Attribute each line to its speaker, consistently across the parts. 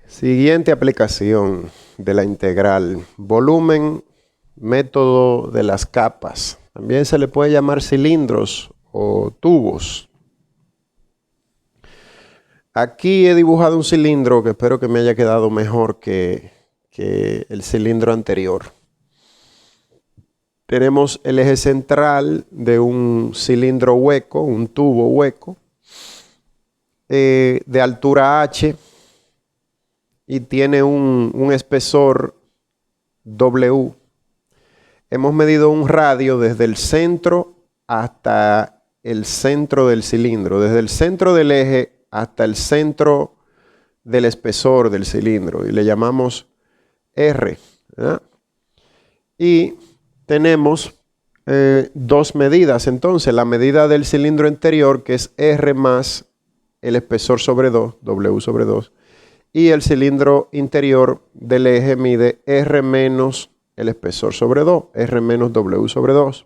Speaker 1: Siguiente aplicación de la integral. Volumen, método de las capas. También se le puede llamar cilindros o tubos. Aquí he dibujado un cilindro que espero que me haya quedado mejor que el cilindro anterior. Tenemos el eje central de un cilindro hueco, un tubo hueco, de altura h, y tiene un espesor W. Hemos medido un radio desde el centro hasta el centro del cilindro, desde el centro del eje hasta el centro del espesor del cilindro, y le llamamos R, ¿verdad? Y tenemos dos medidas, entonces, la medida del cilindro interior, que es R más el espesor sobre 2, W sobre 2, y el cilindro interior del eje mide R menos el espesor sobre 2, R menos W sobre 2.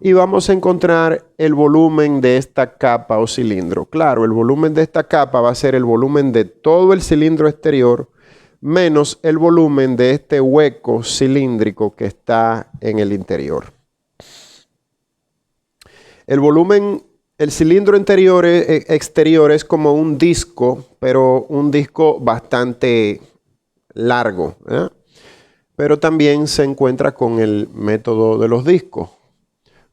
Speaker 1: Y vamos a encontrar el volumen de esta capa o cilindro. Claro, el volumen de esta capa va a ser el volumen de todo el cilindro exterior menos el volumen de este hueco cilíndrico que está en el interior. El volumen, el cilindro exterior es como un disco, pero un disco bastante largo, ¿eh? Pero también se encuentra con el método de los discos.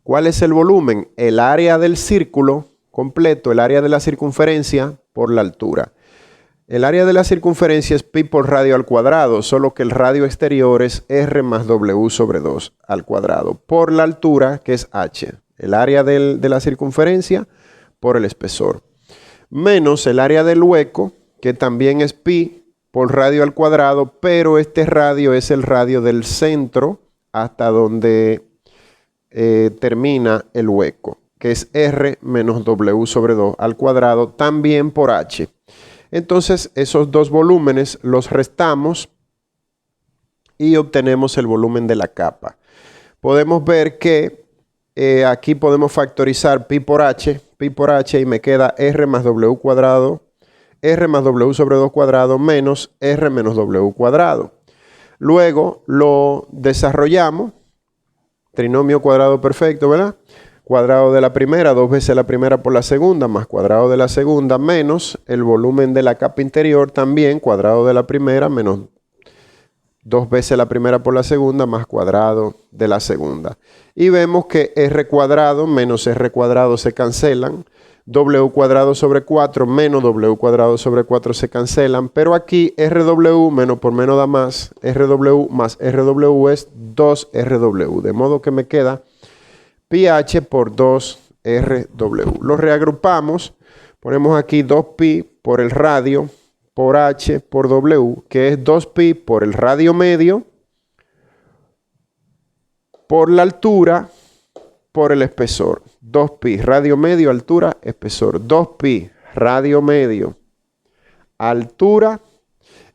Speaker 1: ¿Cuál es el volumen? El área del círculo completo, el área de la circunferencia por la altura. El área de la circunferencia es pi por radio al cuadrado, solo que el radio exterior es R más W sobre 2 al cuadrado, por la altura, que es H. El área de la circunferencia por el espesor. Menos el área del hueco, que también es pi por radio al cuadrado, pero este radio es el radio del centro hasta donde termina el hueco, que es R menos W sobre 2 al cuadrado, también por H. Entonces, esos dos volúmenes los restamos y obtenemos el volumen de la capa. Podemos ver que aquí podemos factorizar pi por H, y me queda R más W cuadrado, R más W sobre 2 cuadrado menos R menos W cuadrado. Luego lo desarrollamos, trinomio cuadrado perfecto, ¿verdad? Cuadrado de la primera, 2 veces la primera por la segunda, más cuadrado de la segunda, menos el volumen de la capa interior, también cuadrado de la primera, menos 2 veces la primera por la segunda, más cuadrado de la segunda. Y vemos que R cuadrado menos R cuadrado se cancelan, W cuadrado sobre 4 menos W cuadrado sobre 4 se cancelan, pero aquí RW menos por menos da más, RW más RW es 2RW, de modo que me queda pi h por 2RW. Lo reagrupamos, ponemos aquí 2pi por el radio por h por W, que es 2pi por el radio medio por la altura por el espesor. 2pi, radio medio, altura, espesor. 2pi, radio medio, altura,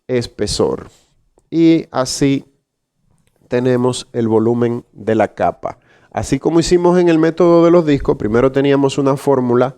Speaker 1: espesor. Y así tenemos el volumen de la capa. Así como hicimos en el método de los discos, primero teníamos una fórmula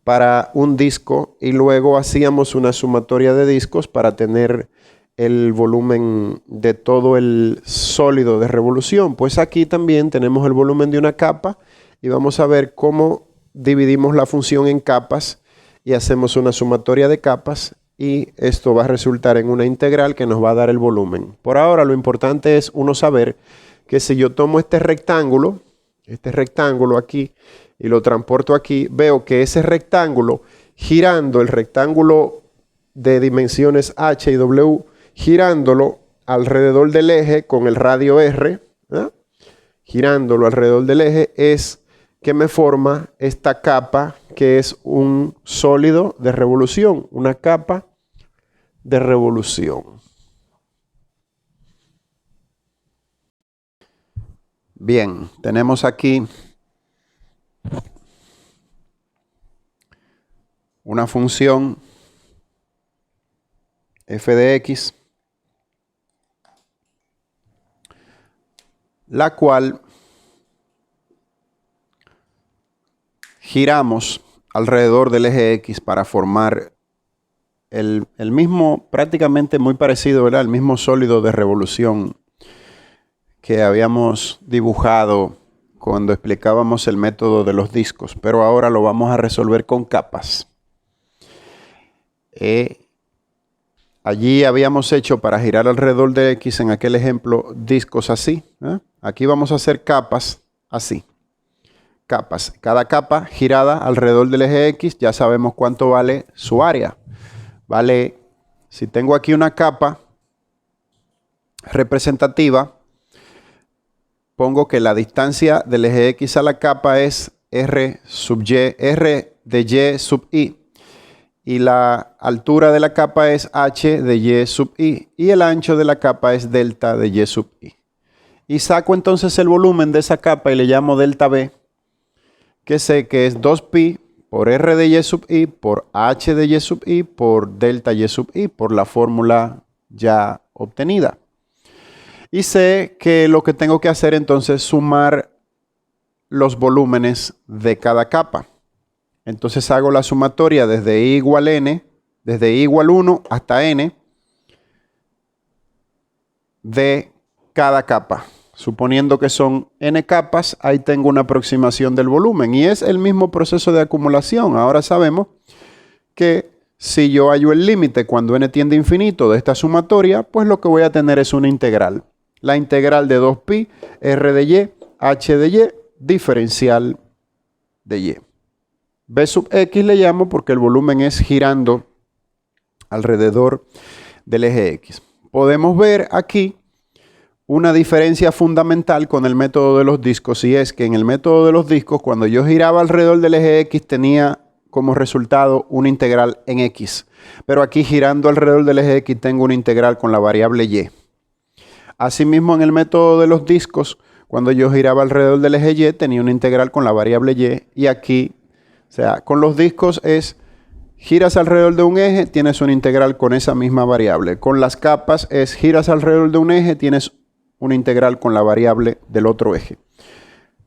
Speaker 1: para un disco y luego hacíamos una sumatoria de discos para tener el volumen de todo el sólido de revolución. Pues aquí también tenemos el volumen de una capa y vamos a ver cómo dividimos la función en capas y hacemos una sumatoria de capas, y esto va a resultar en una integral que nos va a dar el volumen. Por ahora lo importante es uno saber que si yo tomo este rectángulo aquí y lo transporto aquí, veo que ese rectángulo, girando el rectángulo de dimensiones h y w, girándolo alrededor del eje con el radio R, ¿eh? Girándolo alrededor del eje, es que me forma esta capa que es un sólido de revolución, una capa de revolución. Bien, tenemos aquí una función f de x, la cual giramos alrededor del eje x para formar
Speaker 2: el mismo, prácticamente muy parecido, ¿verdad? El mismo sólido de revolución que habíamos dibujado cuando explicábamos el método de los discos, pero ahora lo vamos a resolver con capas. Allí habíamos hecho para girar alrededor de X en aquel ejemplo discos así. Aquí vamos a hacer capas así. Capas. Cada capa girada alrededor del eje X, ya sabemos cuánto vale su área. Vale, si tengo aquí una capa representativa, pongo que la distancia del eje X a la capa es R sub Y, R de Y sub I. Y la altura de la capa es H de Y sub I. Y el ancho de la capa es delta de Y sub I. Y saco entonces el volumen de esa capa y le llamo delta B, que sé que es 2pi por R de Y sub I por H de Y sub I por delta Y sub I, por la fórmula ya obtenida. Y sé que lo que tengo que hacer entonces es sumar los volúmenes de cada capa. Entonces hago la sumatoria desde I igual N, desde I igual 1 hasta N de cada capa. Suponiendo que son N capas, ahí tengo una aproximación del volumen. Y es el mismo proceso de acumulación. Ahora sabemos que si yo hallo el límite cuando N tiende a infinito de esta sumatoria, pues lo que voy a tener es una integral. La integral de 2pi, R de Y, H de Y, diferencial de Y. B sub X le llamo porque el volumen es girando alrededor del eje X. Podemos ver aquí una diferencia fundamental con el método de los discos, y es que en el método de los discos, cuando yo giraba alrededor del eje X, tenía como resultado una integral en X. Pero aquí girando alrededor del eje X tengo una integral con la variable Y. Asimismo, en el método de los discos, cuando yo giraba alrededor del eje Y, tenía una integral con la variable Y. Y aquí, o sea, con los discos es, giras alrededor de un eje, tienes una integral con esa misma variable. Con las capas es, giras alrededor de un eje, tienes una integral con la variable del otro eje.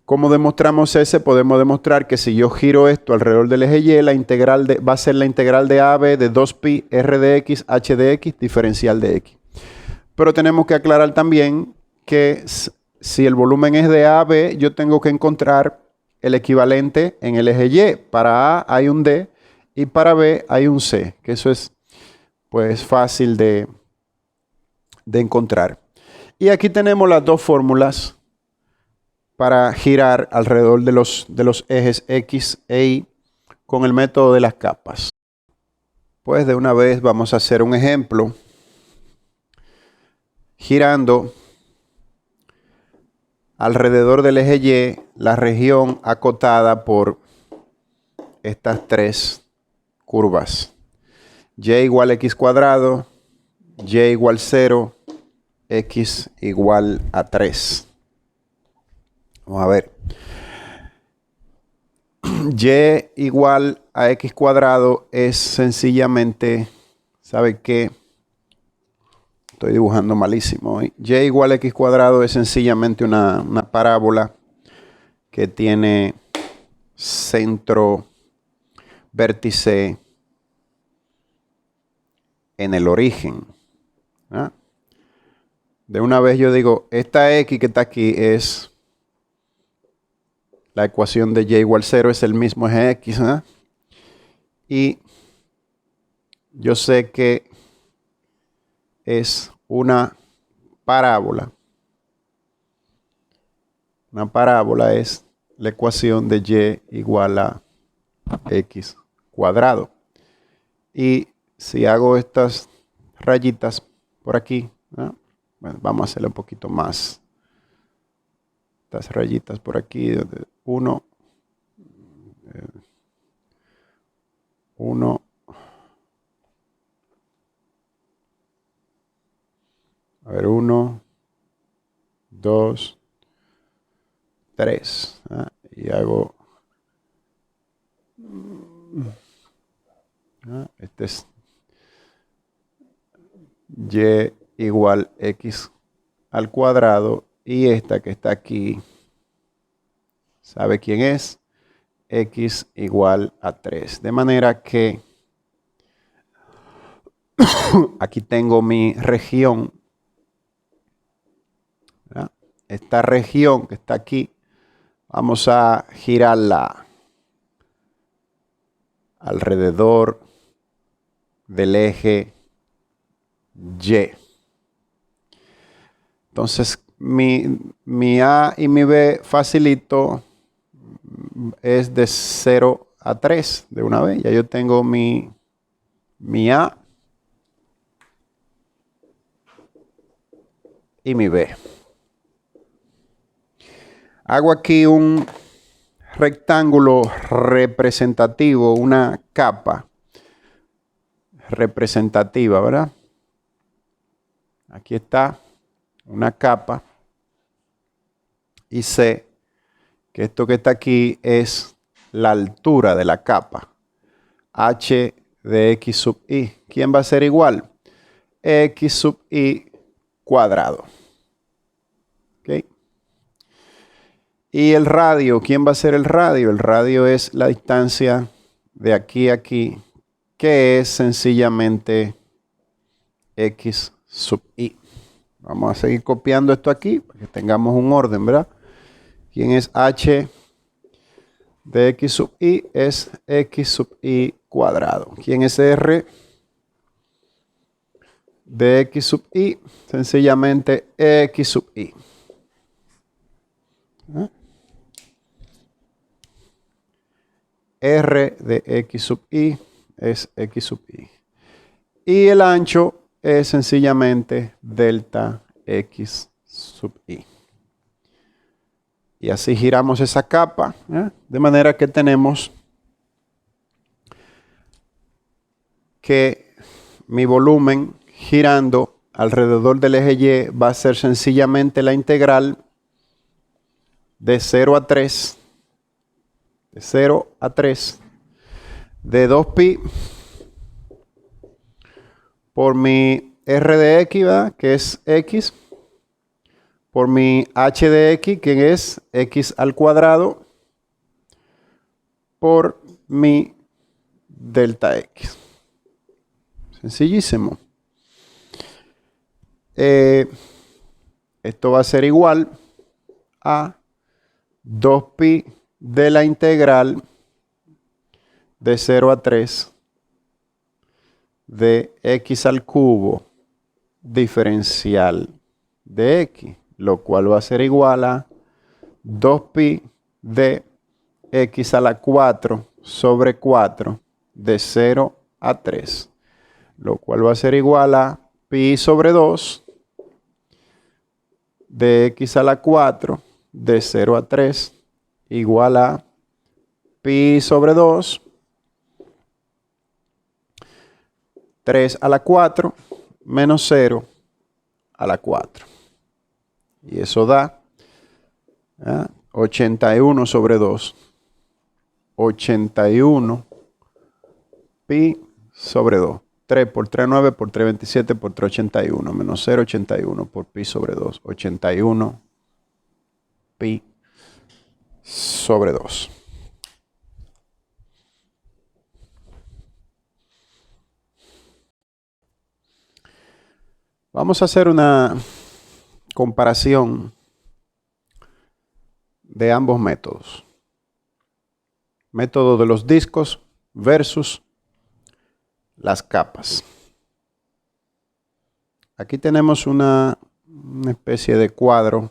Speaker 2: ¿Cómo demostramos ese? Podemos demostrar que si yo giro esto alrededor del eje Y, la integral va a ser la integral de AB de 2pi R de X, H de X, diferencial de X. Pero tenemos que aclarar también que si el volumen es de A a B, yo tengo que encontrar el equivalente en el eje Y. Para A hay un D y para B hay un C, que eso es pues fácil de encontrar. Y aquí tenemos las dos fórmulas para girar alrededor de los ejes X e Y con el método de las capas. Pues de una vez vamos a hacer un ejemplo. Girando alrededor del eje Y, la región acotada por estas tres curvas. Y igual X cuadrado, Y igual 0, X igual a 3. Vamos a ver. Y igual a X cuadrado es sencillamente, ¿sabe qué? Estoy dibujando malísimo hoy. Y igual a X cuadrado es sencillamente una parábola que tiene centro vértice en el origen. ¿Ah? De una vez yo digo, esta X que está aquí es la ecuación de Y igual 0, es el mismo eje X. ¿Ah? Y yo sé que es una parábola. Una parábola es la ecuación de Y igual a X cuadrado. Y si hago estas rayitas por aquí, ¿no? Bueno, vamos a hacerle un poquito más. Estas rayitas por aquí, 1, 1, a ver, 1, 2, 3. ¿Ah? Y hago, ¿ah? Este es Y igual X al cuadrado, y esta que está aquí, ¿sabe quién es? X igual a 3. De manera que Aquí tengo mi región. ¿Verdad? Esta región que está aquí, vamos a girarla alrededor del eje Y. Entonces, mi A y mi B facilito es de 0 a 3 de una vez. Ya yo tengo mi A y mi B. Hago aquí un rectángulo representativo, una capa representativa, ¿verdad? Aquí está una capa y sé que esto que está aquí es la altura de la capa, h de x sub i. ¿Quién va a ser igual? X sub i cuadrado. ¿Ok? Y el radio, ¿quién va a ser el radio? El radio es la distancia de aquí a aquí, que es sencillamente x sub i. Vamos a seguir copiando esto aquí para que tengamos un orden, ¿verdad? ¿Quién es h de x sub i? Es x sub i cuadrado. ¿Quién es r de x sub i? Sencillamente x sub i. ¿Ah? R de x sub i es x sub i. Y el ancho es sencillamente delta x sub i. Y así giramos esa capa, de manera que tenemos que mi volumen girando alrededor del eje Y va a ser sencillamente la integral de 0 a 3, de 0 a 3, de 2pi por mi r de x, ¿verdad? Que es x, por mi h de x, que es x al cuadrado, por mi delta x. Sencillísimo. Esto va a ser igual a 2pi de la integral de 0 a 3 de x al cubo diferencial de x, lo cual va a ser igual a 2pi de x a la 4 sobre 4 de 0 a 3, lo cual va a ser igual a pi sobre 2 de x a la 4 de 0 a 3 igual a pi sobre 2, 3 a la 4 menos 0 a la 4. Y eso da 81 sobre 2. 81 pi sobre 2. 3 por 3, 9 por 3, 27 por 3, 81. Menos 0, 81 por pi sobre 2. 81 pi sobre 2. Vamos a hacer una comparación de ambos métodos. Método de los discos versus las capas. Aquí tenemos una especie de cuadro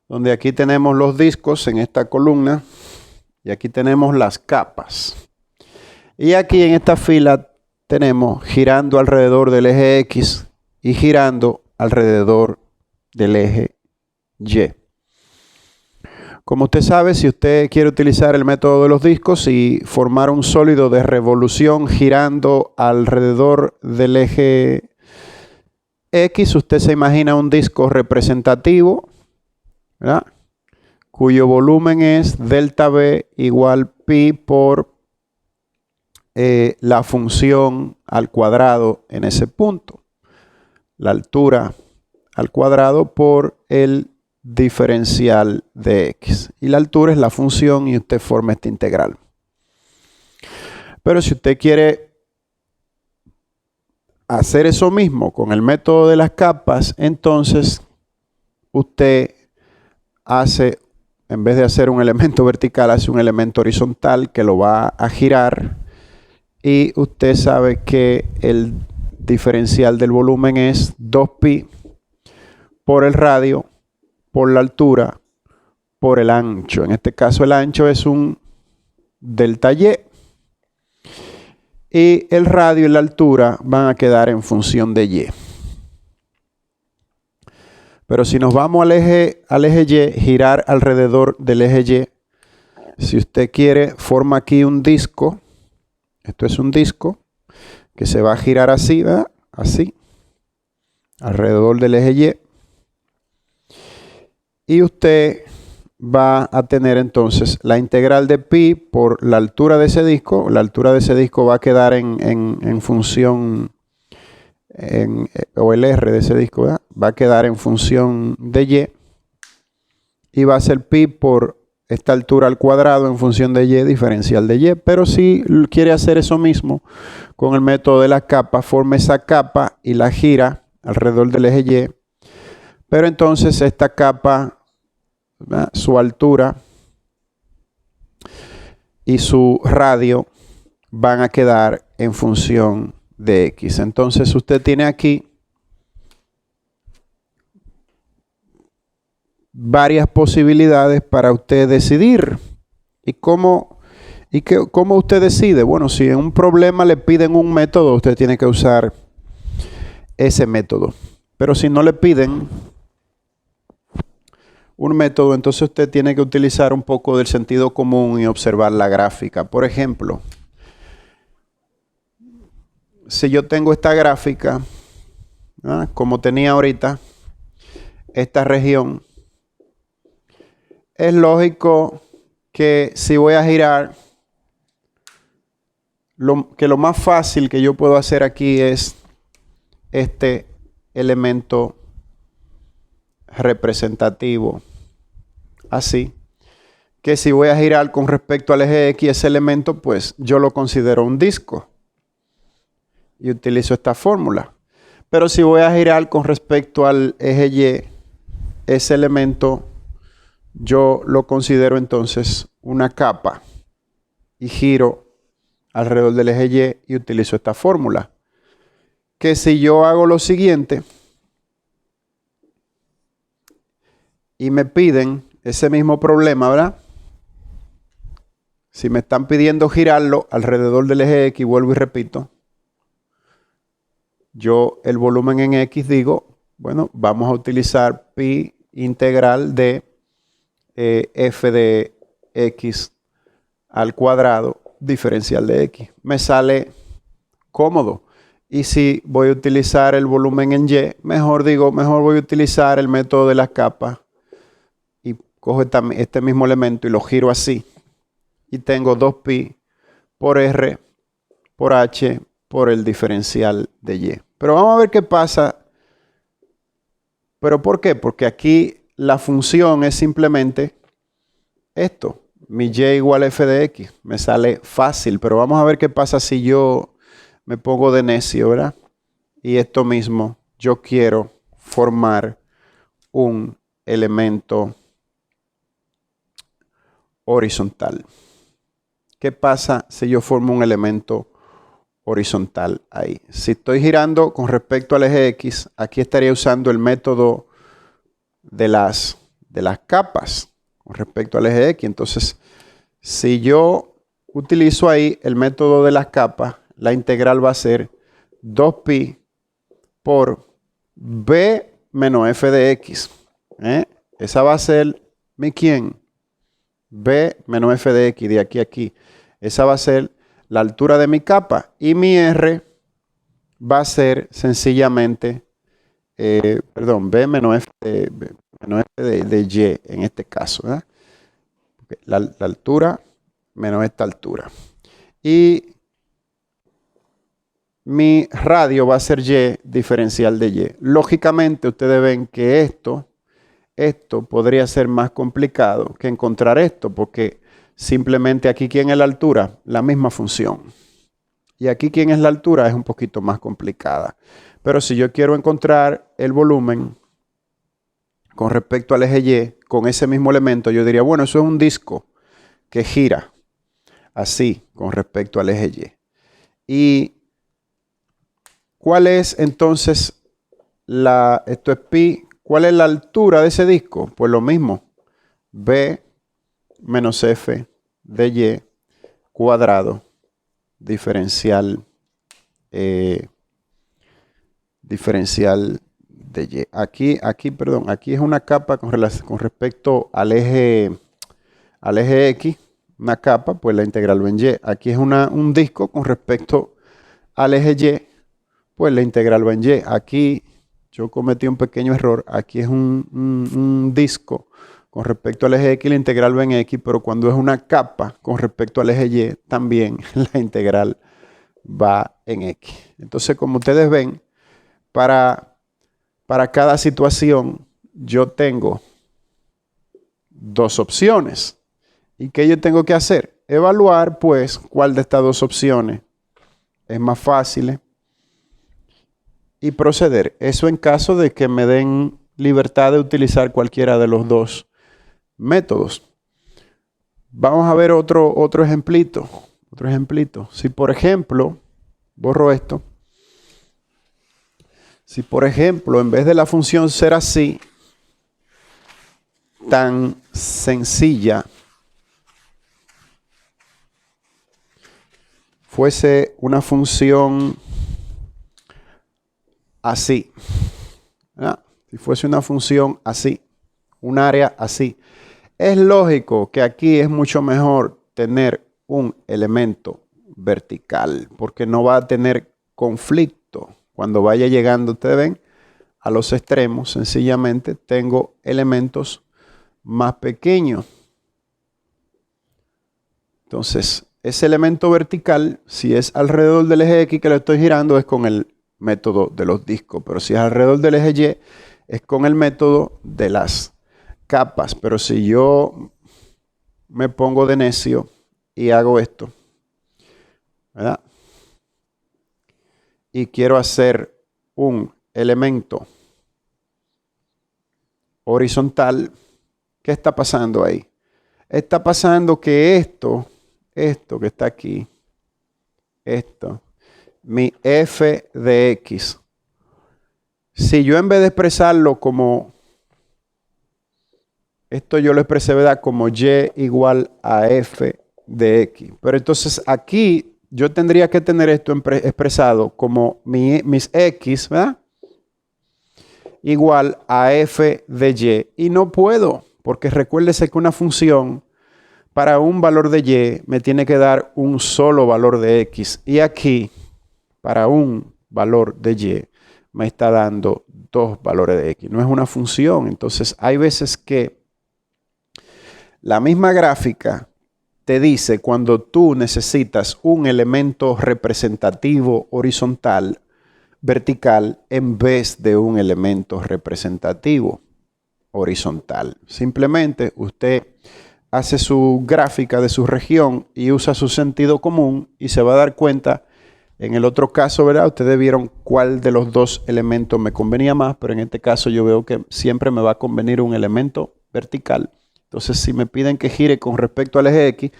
Speaker 2: donde aquí tenemos los discos en esta columna y aquí tenemos las capas. Y aquí en esta fila tenemos girando alrededor del eje X y girando alrededor del eje Y. Como usted sabe, si usted quiere utilizar el método de los discos y formar un sólido de revolución girando alrededor del eje X, usted se imagina un disco representativo, ¿verdad?, cuyo volumen es delta V igual pi por la función al cuadrado en ese punto. La altura al cuadrado por el diferencial de x. Y la altura es la función y usted forma esta integral. Pero si usted quiere hacer eso mismo con el método de las capas, entonces usted hace, en vez de hacer un elemento vertical, hace un elemento horizontal que lo va a girar, y usted sabe que el diferencial del volumen es 2pi por el radio, por la altura, por el ancho. En este caso el ancho es un delta Y. Y el radio y la altura van a quedar en función de Y. Pero si nos vamos al eje Y, girar alrededor del eje Y, si usted quiere, forma aquí un disco. Esto es un disco que se va a girar así, ¿verdad? Así, alrededor del eje Y. Y usted va a tener entonces la integral de pi por la altura de ese disco. La altura de ese disco va a quedar en función, o el R de ese disco, ¿verdad? Va a quedar en función de Y. Y va a ser pi por esta altura al cuadrado en función de Y, diferencial de Y. Pero si quiere hacer eso mismo con el método de las capas, forma esa capa y la gira alrededor del eje Y. Pero entonces esta capa, ¿verdad?, su altura y su radio van a quedar en función de X. Entonces usted tiene aquí varias posibilidades para usted decidir. ¿Cómo usted decide? Bueno, si en un problema le piden un método, usted tiene que usar ese método. Pero si no le piden un método, entonces usted tiene que utilizar un poco del sentido común y observar la gráfica. Por ejemplo, si yo tengo esta gráfica, ¿verdad?, como tenía ahorita, esta región, es lógico que si voy a girar, lo más fácil que yo puedo hacer aquí es este elemento representativo, así, que si voy a girar con respecto al eje X, ese elemento, pues yo lo considero un disco y utilizo esta fórmula. Pero si voy a girar con respecto al eje Y, ese elemento yo lo considero entonces una capa y giro alrededor del eje Y y utilizo esta fórmula. Que si yo hago lo siguiente y me piden ese mismo problema, ¿verdad? Si me están pidiendo girarlo alrededor del eje X, vuelvo y repito, yo el volumen en X digo, bueno, vamos a utilizar pi integral de f de X al cuadrado diferencial de X. Me sale cómodo. Y si voy a utilizar el volumen en Y, mejor voy a utilizar el método de las capas y cojo este mismo elemento y lo giro así. Y tengo 2pi por R por H por el diferencial de Y. Pero vamos a ver qué pasa. ¿Pero por qué? Porque aquí la función es simplemente esto. Mi Y igual a f de X. Me sale fácil, pero vamos a ver qué pasa si yo me pongo de necio, ¿verdad? Y esto mismo, yo quiero formar un elemento horizontal. ¿Qué pasa si yo formo un elemento horizontal ahí? Si estoy girando con respecto al eje X, aquí estaría usando el método de las capas con respecto al eje X. Entonces, si yo utilizo ahí el método de las capas, la integral va a ser 2pi por b menos f de X. Esa va a ser mi ¿quién? B menos f de X, de aquí a aquí. Esa va a ser la altura de mi capa. Y mi R va a ser sencillamente, B menos f de Y en este caso, ¿verdad? La altura menos esta altura. Y mi radio va a ser Y diferencial de Y. Lógicamente, ustedes ven que esto podría ser más complicado que encontrar esto, porque simplemente aquí, ¿quién es la altura? La misma función. Y aquí, ¿quién es la altura? Es un poquito más complicada. Pero si yo quiero encontrar el volumen con respecto al eje Y, con ese mismo elemento, yo diría, bueno, eso es un disco que gira así con respecto al eje Y. ¿Y cuál es entonces esto es pi, cuál es la altura de ese disco? Pues lo mismo, B menos F de Y cuadrado diferencial de Y. Aquí es una capa con respecto al eje X, una capa, pues la integral va en Y. Aquí es un disco con respecto al eje Y, pues la integral va en Y. Aquí yo cometí un pequeño error. Aquí es un disco con respecto al eje X, la integral va en X, pero cuando es una capa con respecto al eje Y, también la integral va en X. Entonces, como ustedes ven, para cada situación yo tengo dos opciones. ¿Y qué yo tengo que hacer? Evaluar, pues, cuál de estas dos opciones es más fácil y proceder. Eso en caso de que me den libertad de utilizar cualquiera de los dos métodos. Vamos a ver otro ejemplito. Si, por ejemplo, borro esto. Si, por ejemplo, en vez de la función ser así, tan sencilla, fuese una función así, ¿verdad? Si fuese una función así, un área así, es lógico que aquí es mucho mejor tener un elemento vertical, porque no va a tener conflicto. Cuando vaya llegando, ustedes ven, a los extremos, sencillamente tengo elementos más pequeños. Entonces, ese elemento vertical, si es alrededor del eje X que lo estoy girando, es con el método de los discos. Pero si es alrededor del eje Y, es con el método de las capas. Pero si yo me pongo de necio y hago esto, ¿verdad? Y quiero hacer un elemento horizontal, ¿qué está pasando ahí? Está pasando que esto que está aquí, mi f de x, si yo en vez de expresarlo como, esto yo lo expresé, ¿verdad?, como y igual a f de x. Pero entonces aquí yo tendría que tener esto expresado como mis x, ¿verdad?, igual a f de y. Y no puedo, porque recuérdese que una función para un valor de y me tiene que dar un solo valor de x. Y aquí, para un valor de y, me está dando dos valores de x. No es una función. Entonces, hay veces que la misma gráfica te dice cuando tú necesitas un elemento representativo horizontal, vertical, en vez de un elemento representativo horizontal. Simplemente usted hace su gráfica de su región y usa su sentido común y se va a dar cuenta. En el otro caso, ¿verdad?, ustedes vieron cuál de los dos elementos me convenía más, pero en este caso yo veo que siempre me va a convenir un elemento vertical. Entonces, si me piden que gire con respecto al eje X,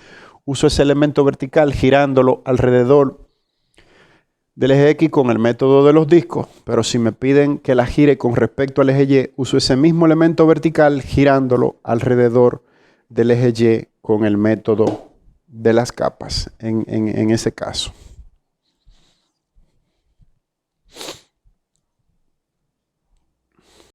Speaker 2: uso ese elemento vertical girándolo alrededor del eje X con el método de los discos. Pero si me piden que la gire con respecto al eje Y, uso ese mismo elemento vertical girándolo alrededor del eje Y con el método de las capas en ese caso.